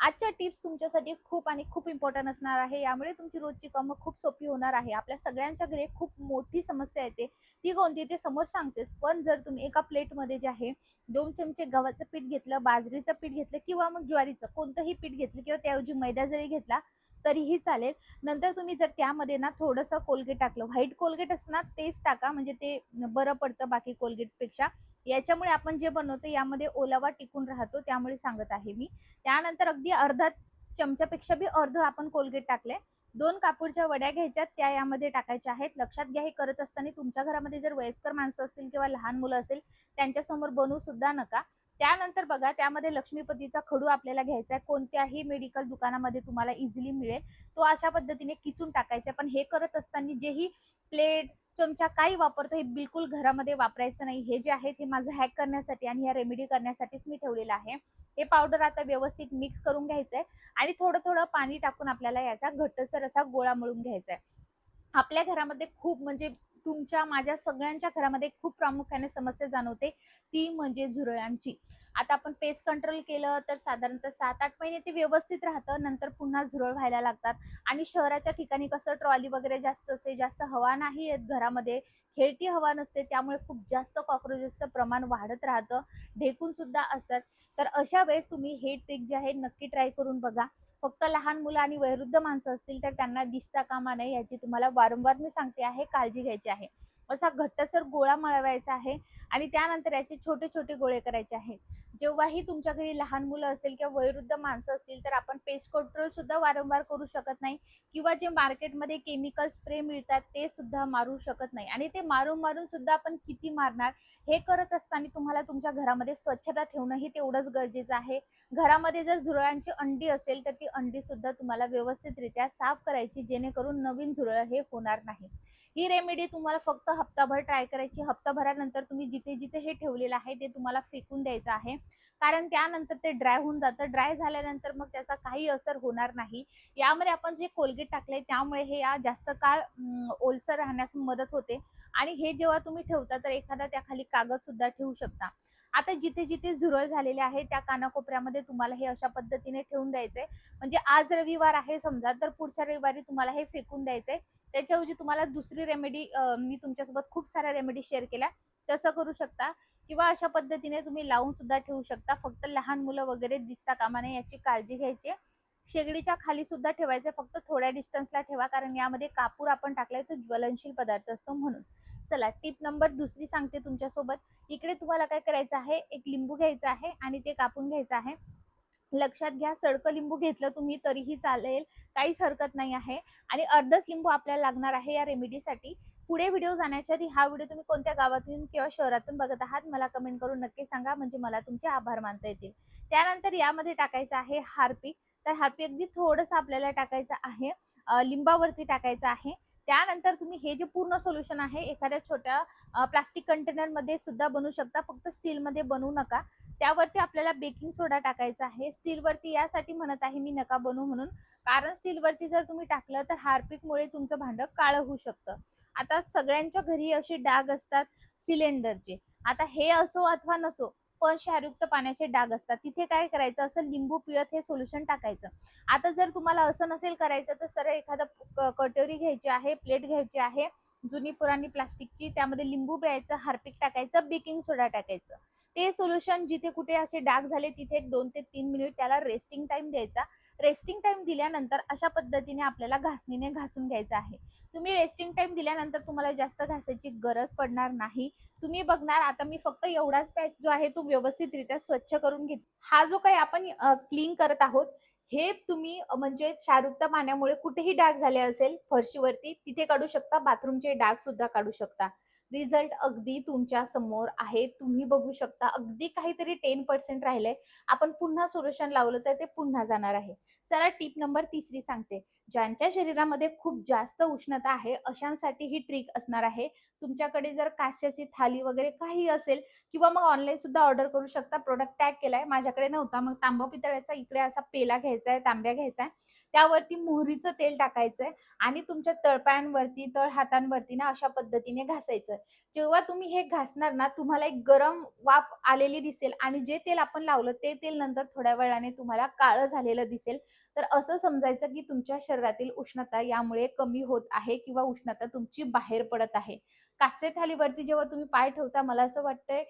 आजच्या टिप्स तुमच्यासाठी खूप आणि खूप इम्पॉर्टंट असणार आहे. यामुळे तुमची रोजची कामं खूप सोपी होणार आहे. आपल्या सगळ्यांच्या घरी खूप मोठी समस्या येते. ती कोणती ते समोर सांगतेच. पण जर तुम्ही एका प्लेटमध्ये जे आहे 2 चमचे गव्हाचं पीठ घेतलं, बाजरीचं पीठ घेतलं किंवा मग ज्वारीचं कोणतंही पीठ घेतलं किंवा त्याऐवजी मैदा जरी घेतला तरीही चालेल. नंतर तुम्ही जर त्यामध्ये ना थोडंसं कोलगेट टाकलं, व्हाईट कोलगेट असतं ना तेच टाका, म्हणजे ते बरं पडतं बाकी कोलगेटपेक्षा. याच्यामुळे आपण जे बनवतो यामध्ये ओलावा टिकून राहतो, त्यामुळे सांगत आहे मी. त्यानंतर अगदी अर्धा चमच्यापेक्षा बी अर्ध आपण कोलगेट टाकले. 2 कापूरच्या वड्या घ्यायच्या, त्या यामध्ये टाकायच्या आहेत. लक्षात घ्या, हे करत असताना तुमच्या घरामध्ये जर वयस्कर माणसं असतील किंवा लहान मुलं असेल त्यांच्यासमोर बनवू सुद्धा नका. त्यानंतर बघा, त्यामध्ये लक्ष्मीपतीचा खडू आपल्याला घ्यायचा आहे. कोणत्याही मेडिकल दुकानामध्ये तुम्हाला इझिली मिळेल. तो अशा पद्धतीने किसून टाकायचा. पण हे करत असताना जेही प्लेट, चमचा काही वापरतो हे बिलकुल घरामध्ये वापरायचं नाही. हे जे आहे ते माझं हॅक करण्यासाठी आणि ह्या रेमेडी करण्यासाठीच मी ठेवलेलं आहे. हे पावडर आता व्यवस्थित मिक्स करून घ्यायचंय आणि थोडं थोडं पाणी टाकून आपल्याला याचा घट्टसर असा गोळा मळून घ्यायचा आहे. आपल्या घरामध्ये खूप, म्हणजे तुमच्या माझ्या सगळ्यांच्या घरामध्ये खूप प्रामुख्याने समस्या जाणवते, ती म्हणजे झुरळांची. आता आपण पेस्ट कंट्रोल केलं तर साधारणतः 7-8 महिने ते व्यवस्थित राहतं. नंतर पुन्हा झुरळ व्हायला लागतात. आणि शहराच्या ठिकाणी कसं ट्रॉली वगैरे जास्त असते, जास्त हवा नाही येत घरामध्ये, खेळती हवा नसते, त्यामुळे खूप जास्त कॉक्रोचेसचं प्रमाण वाढत राहतं. ढेकून सुद्धा असतात. तर अशा वेळेस तुम्ही हे ट्रिक जे आहे नक्की ट्राय करून बघा. फक्त लहान मुलं आणि वयोवृद्ध माणसं असतील तर त्यांना दिसता कामा नये, याची तुम्हाला वारंवार मी सांगते आहे, काळजी घ्यायची आहे. असा घट्टसर गोळा मळवायचा आहे आणि त्यानंतर याचे छोटे छोटे गोळे करायचे आहेत. जेव्हाही तुमच्या घरी लहान मुलं असेल किंवा वयोवृद्ध माणसं असतील तर आपण पेस्ट कंट्रोल सुद्धा वारंवार करू शकत नाही, किंवा जे मार्केटमध्ये केमिकल स्प्रे मिळतात ते सुद्धा मारू शकत नाही. आणि ते मारून मारून सुद्धा आपण किती मारणार. हे करत असताना तुम्हाला तुमच्या घरामध्ये स्वच्छता ठेवणंही तेवढंच गरजेचं आहे. घरामध्ये जर झुरळांची अंडी असेल तर ती अंडी सुद्धा तुम्हाला व्यवस्थितरित्या साफ करायची, जेणेकरून नवीन झुरळ हे होणार नाही. ही रेमेडी तुम्हाला फक्त हप्ताभर ट्राय करायची. हप्ताभरानंतर तुम्ही जिथे जिथे हे ठेवलेलं आहे ते तुम्हाला फेकून द्यायचं आहे, कारण त्यानंतर ते ड्राय होऊन जातं. ड्राय झाल्यानंतर मग त्याचा काही असर होणार नाही. यामध्ये आपण जे कोलगेट टाकलंय त्यामुळे हे या जास्त काळ ओलसर राहण्यास मदत होते. आणि हे जेव्हा तुम्ही ठेवता तर एखादा त्याखाली कागद सुद्धा ठेवू शकता. आता जिथे जिथे झुरळ झालेले आहे त्या कानाकोपऱ्यामध्ये तुम्हाला हे अशा पद्धतीने ठेवून द्यायचंय. म्हणजे आज रविवार आहे समजा, तर पुढच्या रविवारी तुम्हाला हे फेकून द्यायचंय. त्याच्याऐवजी तुम्हाला दुसरी रेमेडी, मी तुमच्यासोबत खूप साऱ्या रेमेडी शेअर केल्या, तसं करू शकता. किंवा अशा पद्धतीने तुम्ही लावून सुद्धा ठेवू शकता. फक्त लहान मुलं वगैरे दिसता कामा नये याची काळजी घ्यायची. शेगडीच्या खाली सुद्धा ठेवायचे, फक्त थोड्या डिस्टन्सला ठेवा, कारण यामध्ये कापूर आपण टाकलाय तो ज्वलनशील पदार्थ असतो म्हणून. चला, टिप नंबर दुसरी सांगते तुमच्यासोबत. इकडे तुम्हाला काय करायचं आहे, एक लिंबू घ्यायचं आहे आणि ते कापून घ्यायचं आहे. लक्षात घ्या, सडकं लिंबू घेतलं तुम्ही तरीही चालेल, काहीच हरकत नाही आहे. आणि अर्धच लिंबू आपल्याला लागणार आहे या रेमेडीसाठी. पुढे व्हिडिओ जाण्याच्या आधी हा व्हिडिओ तुम्ही कोणत्या गावातून किंवा शहरातून बघत आहात मला कमेंट करून नक्की सांगा, म्हणजे मला तुमचे आभार मानता येतील. त्यानंतर यामध्ये टाकायचं आहे हार्पिक. तर हार्पिक अगदी थोडंसं आपल्याला टाकायचं आहे, लिंबावरती टाकायचं आहे. त्यानंतर तुम्ही हे जे पूर्ण सोल्युशन आहे एखाद्या छोट्या प्लास्टिक कंटेनरमध्ये सुद्धा बनवू शकता, फक्त स्टीलमध्ये बनवू नका. त्यावरती आपल्याला बेकिंग सोडा टाकायचा आहे. स्टीलवरती यासाठी म्हणत आहे मी नका बनवू म्हणून, कारण स्टीलवरती जर तुम्ही टाकलं तर हार्पिकमुळे तुमचं भांडं काळं होऊ शकतं. आता सगळ्यांच्या घरी असे डाग असतात सिलेंडरचे. आता हे असो अथवा नसो, पण क्षारयुक्त पाण्याचे डाग असतात. तिथे काय करायचं, असं लिंबू पिळत हे सोल्युशन टाकायचं. आता जर तुम्हाला असं नसेल करायचं तर सरळ एखादा कटोरी घ्यायची आहे, प्लेट घ्यायची आहे जुनी पुराणी प्लास्टिकची, त्यामध्ये लिंबू पिळायचं, हार्पिक टाकायचं, बेकिंग सोडा टाकायचं. ते सोल्युशन जिथे कुठे असे डाग झाले तिथे 2 ते 3 मिनिट त्याला रेस्टिंग टाइम द्यायचा. रेस्टिंग टाइम दिल्यानंतर अशा पद्धतीने आपल्याला घासणीने घासून घ्यायचं आहे. तुम्ही रेस्टिंग टाइम दिल्यानंतर तुम्हाला जास्त घासायची गरज पडणार नाही. तुम्ही बघणार, आता मी फक्त एवढाच पॅच जो आहे तो व्यवस्थितरित्या स्वच्छ करून घेते. हा जो काही आपण क्लीन करत आहोत, हे तुम्ही म्हणजे क्षारयुक्त पाण्यामुळे कुठेही डाग झाले असेल फरशीवरती तिथे काढू शकता, बाथरूमचे डाग सुद्धा काढू शकता. रिझल्ट अगदी तुमच्या समोर आहे, तुम्ही बघू शकता. अगदी काहीतरी 10% राहिलंय. आपण पुन्हा सोल्युशन लावलं तर ते पुन्हा जाणार आहे. चला, टिप नंबर तिसरी सांगते. ज्यांच्या शरीरामध्ये खूप जास्त उष्णता आहे अशांसाठी ही ट्रिक असणार आहे. तुमच्याकडे जर कास्याची थाली वगैरे काही असेल किंवा मग ऑनलाईन सुद्धा ऑर्डर करू शकता. प्रॉडक्ट टॅग केलाय. माझ्याकडे नव्हता. मग तांबा पितळाचा इकडे असा पेला घ्यायचा आहे, तांब्या घ्यायचा आहे. त्यावरती मोहरीचं तेल टाकायचंय आणि तुमच्या तळपायांवरती, तळ हातांवरती ना अशा पद्धतीने घासायचं. जेव्हा तुम्ही हे घासणार ना, तुम्हाला एक गरम वाफ आलेली दिसेल आणि जे तेल आपण लावलं ते तेल नंतर थोड्या वेळाने तुम्हाला काळं झालेलं दिसेल. तर असं समजायचं की तुमच्या शरीरातील उष्णता यामुळे कमी होत आहे किंवा उष्णता तुमची बाहेर पडत आहे. कास्य थालीवरती जेव्हा तुम्ही पाय ठेवता मला असं वाटतंय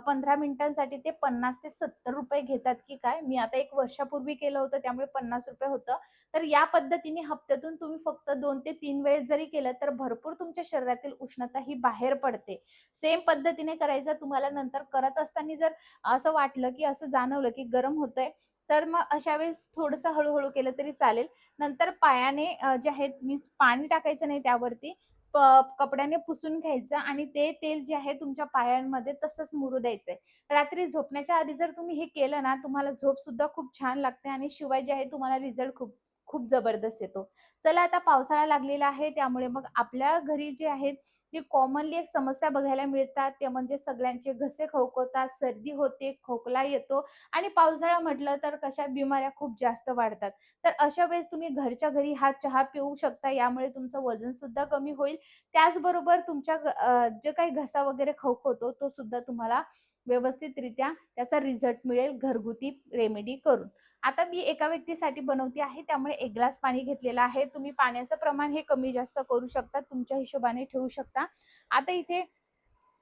15 मिनिटांसाठी ते 50 ते 70 रुपये घेतात की काय? मी आता 1 वर्षापूर्वी केलं होतं त्यामुळे 50 रुपये होतं. तर या पद्धतीने हप्त्यातून तुम्ही फक्त 2 ते 3 वेळेस जरी केलं तर भरपूर तुमच्या शरीरातील उष्णता ही बाहेर पडते. सेम पद्धतीने करायचं तुम्हाला नंतर करत असताना जर असं वाटलं की असं जाणवलं की गरम होतंय तर मग अशा वेळेस थोडंसं हळू-हळू केलं तरी चालेल. नंतर पायाने जे आहे मी पाणी टाकायचं नाही त्यावरती. कपड्याने पुसून घ्यायचं आणि ते तेल जे आहे तुमच्या पायांमध्ये तसंच मुरू द्यायचंय. रात्री झोपण्याच्या आधी जर तुम्ही हे केलं ना, तुम्हाला झोप सुद्धा खूप छान लागते आणि शिवाय जे आहे तुम्हाला रिझल्ट खूप खूप जबरदस्त येतो. चला आता पावसाळा लागलेला आहे त्यामुळे मग आपल्या घरी जे आहेत जी कॉमनली एक समस्या बघायला मिळतात ते म्हणजे सगळ्यांचे घसे खवखवतात, सर्दी होते, खोकला येतो आणि पावसाळा म्हटलं तर कशा बिमाऱ्या खूप जास्त वाढतात. तर अशा वेळेस तुम्ही घरच्या घरी हा चहा पिऊ शकता. यामुळे तुमचं वजन सुद्धा कमी होईल. त्याचबरोबर तुमच्या जे काही घसा वगैरे खवखवतो तो सुद्धा तुम्हाला व्यवस्थितरित्या त्याचा रिझल्ट मिळेल घरगुती रेमेडी करून. आता मी एका व्यक्तीसाठी बनवते आहे त्यामुळे 1 ग्लास पाणी घेतलेलं आहे. तुम्ही पाण्याचं प्रमाण हे कमी जास्त करू शकता. तुमच्या हिशोबाने ठेवू शकता. आता इथे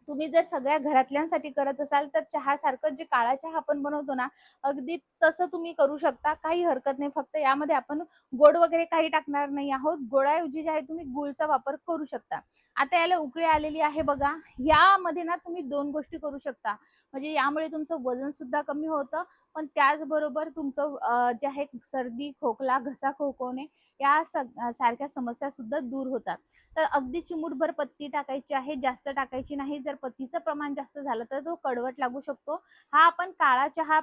तुम्ही जर सगळ्या घरातल्यांसाठी करत असाल तर चहासारखं जे काळा चहा आपण बनवतो ना, अगदी तसं तुम्ही करू शकता. काही हरकत नाही. फक्त यामध्ये आपण गोड वगैरे काही टाकणार नाही आहोत. गोडाऐवजी जे आहे तुम्ही गूळचा वापर करू शकता. आता याला उकळी आलेली आहे बघा. यामध्ये ना तुम्ही 2 गोष्टी करू शकता. म्हणजे यामुळे तुमचं वजन सुद्धा कमी होतं, पण त्याचबरोबर तुमचं जे आहे सर्दी, खोकला, घसा खवखवणे या सारख्या समस्या सुद्धा दूर होतात. तर अगदी चिमूटभर पत्ती टाकायची आहे, जास्त टाकायची नाही. जर पत्तीचं प्रमाण जास्त झालं तर तो कडवट लागू शकतो. हा आपण काळा चहा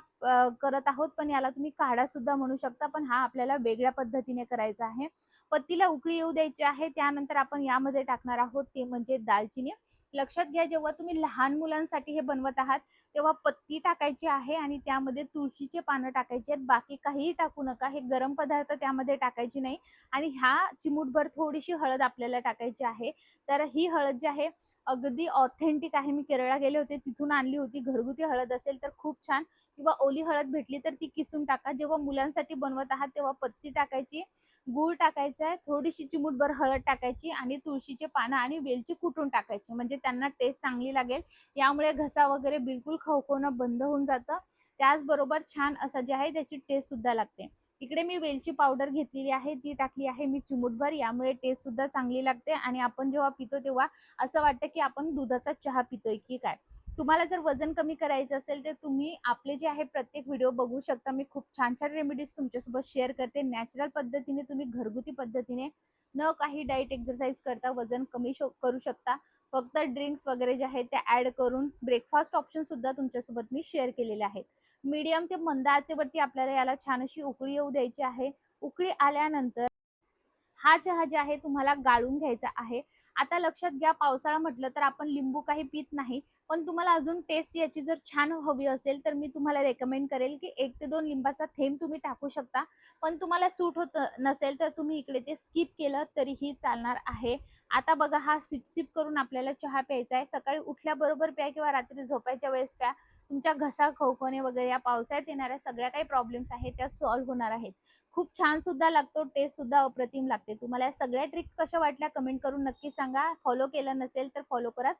करत आहोत, पण याला तुम्ही काढा सुद्धा म्हणू शकता, पण हा आपल्याला वेगळ्या पद्धतीने करायचा आहे. पत्तीला उकळी येऊ द्यायची आहे. त्यानंतर आपण यामध्ये टाकणार आहोत ते म्हणजे दालचिनी. लक्षात घ्या जेव्हा तुम्ही लहान मुलांसाठी हे बनवत आहात, तेव्हा पत्ती टाकायची आहे आणि त्यामध्ये तुळशीचे पानं टाकायची आहेत. बाकी काहीही टाकू नका. हे गरम पदार्थ त्यामध्ये टाकायची नाही. आणि ह्या चिमूटभर थोडीशी हळद आपल्याला टाकायची आहे. तर ही हळद जी आहे अगदी ऑथेंटिक आहे. मी केरळला गेले होते तिथून आणली होती. घरगुती हळद असेल तर खूप छान किंवा ओली हळद भेटली तर ती किसून टाका. जेव्हा मुलांसाठी बनवत आहात तेव्हा पत्ती टाकायची, गूळ टाकायचा आहे, थोडीशी चिमूटभर हळद टाकायची आणि तुळशीचे पानं आणि वेलची कुटून टाकायची. म्हणजे त्यांना टेस्ट चांगली लागेल. यामुळे घसा वगैरे बिलकुल खवखवणं बंद होऊन जातं. त्याचबरोबर छान असं जे आहे त्याची टेस्ट सुद्धा लागते. इकडे मी वेलची पावडर घेतलेली आहे ती टाकली आहे मी चिमूटभर. यामुळे टेस्ट सुद्धा चांगली लागते आणि आपण जेव्हा पितो तेव्हा असं वाटतं की आपण दुधाचा चहा पितोय की काय. तुम्हाला जर वजन कमी करायचं असेल तर तुम्ही आपले जे आहे प्रत्येक व्हिडिओ बघू शकता. मी खूप छान छान रेमेडीज तुमच्यासोबत शेअर करते. नॅचरल पद्धतीने तुम्ही घरगुती पद्धतीने न काही डाएट एक्सरसाइज करता वजन कमी करू शकता. फक्त ड्रिंक्स वगैरे जे आहेत ते ऍड करून ब्रेकफास्ट ऑप्शन सुद्धा तुमच्यासोबत मी शेअर केलेले आहेत. मीडियम ते मंद आचेवरती आपल्याला याला छान अशी उकळी येऊ द्यायची आहे. उकळी आल्यानंतर हा चहा जे आहे तुम्हाला गाळून घ्यायचा आहे. आता लक्षात घ्या पावसाळा म्हटलं तर आपण लिंबू काही पित नाही. पण तुम्हाला अजून टेस्ट याची जर छान हवी असेल तर मी तुम्हाला रेकमेंड करेल की 1 ते 2 लिंबाचा थेंब तुम्ही टाकू शकता. पण तुम्हाला सूट होत नसेल तर तुम्ही इकडे ते स्किप केलं तरीही चालणार आहे. आता बघा हा सिप-सिप करून आपल्याला चहा प्यायचा आहे. सकाळी उठल्याबरोबर प्या किंवा रात्री झोपायच्या वेळेस प्या. तुमच्या घसा खवखवणे वगैरे या पावसाळ्यात येणाऱ्या सगळ्या काही प्रॉब्लेम्स आहेत त्या सॉल्व्ह होणार आहेत. खूप छान सुद्धा लागतो, टेस्ट सुद्धा अप्रतिम लागते. तुम्हाला या सगळ्या ट्रिक कशा वाटल्या कमेंट करून नक्की सांगा. फॉलो केलं नसेल तर फॉलो करा.